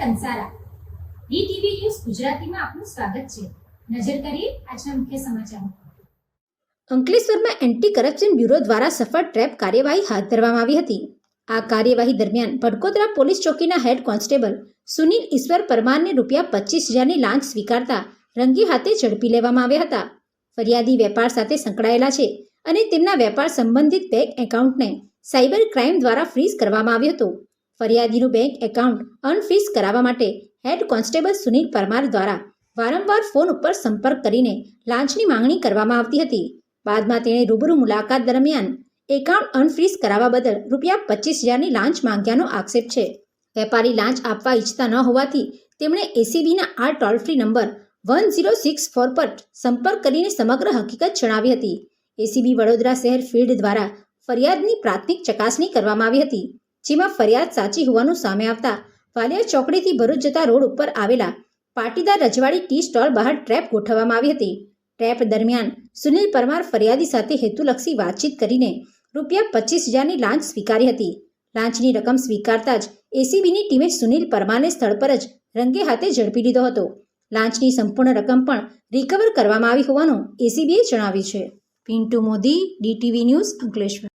Kansara DTV news ગુજરાતીમાં આપનું સ્વાગત છે। નજર કરીએ આજના મુખ્ય સમાચારો। અંકલેશ્વરમાં એન્ટી કરપ્શન બ્યુરો દ્વારા સફળ ટ્રેપ કાર્યવાહી હાથ ધરવામાં આવી હતી। આ કાર્યવાહી દરમિયાન Bhadkodara police ચોકીના head constable Sunil ઈશ્વર પરમારને ₹25,000ની લાંચ સ્વીકારતા રંગે હાથે ઝડપી લેવામાં આવ્યા હતા। ફરિયાદી વેપાર સાથે સંકળાયેલા છે અને તેમના વેપાર સંબંધિત બેંક એકાઉન્ટને સાયબર ક્રાઇમ દ્વારા ફ્રીઝ કરવામાં આવ્યું હતું। ફરિયાદીનું બેંક એકાઉન્ટ અનફ્રીઝ કરાવવા માટે હેડ કોન્સ્ટેબલ સુનિલ પરમાર દ્વારા વારંવાર ફોન ઉપર સંપર્ક કરીને લાંચની માંગણી કરવામાં આવતી હતી। બાદમાં તેણે રૂબરૂ મુલાકાત દરમિયાન એકાઉન્ટ અનફ્રીઝ કરાવવા બદલ ₹25,000ની લાંચ માંગ્યાનો આક્ષેપ છે। વેપારી લાંચ આપવા ઈચ્છતા ન હોવાથી તેમણે એસીબીના આ ટોલ ફ્રી નંબર 1064 પર સંપર્ક કરીને સમગ્ર હકીકત જણાવી હતી। એસીબી વડોદરા શહેર ફિલ્ડ દ્વારા ફરિયાદની પ્રાથમિક ચકાસણી કરવામાં આવી હતી, જેમાં ફરિયાદ સાચી હોવાનું સામે આવતા વાલિયા ચોકડીથી ભરૂચ જતા રોડ ઉપર આવેલા પાટીદાર રજવાડી ટી સ્ટોલ બહાર ટ્રેપ ગોઠવવામાં આવી હતી। ટ્રેપ દરમિયાન સુનિલ પરમાર ફરિયાદી સાથે હેતુલક્ષી વાતચીત કરીને ₹25,000ની લાંચ સ્વીકારી હતી। લાંચની રકમ સ્વીકારતા જ એસીબીની ટીમે સુનિલ પરમારને સ્થળ પર જ રંગે હાથે ઝડપી લીધો હતો। લાંચની સંપૂર્ણ રકમ પણ રિકવર કરવામાં આવી હોવાનું એસીબીએ જણાવ્યું છે। Pintu Modi, DTV news, Ankleshwar.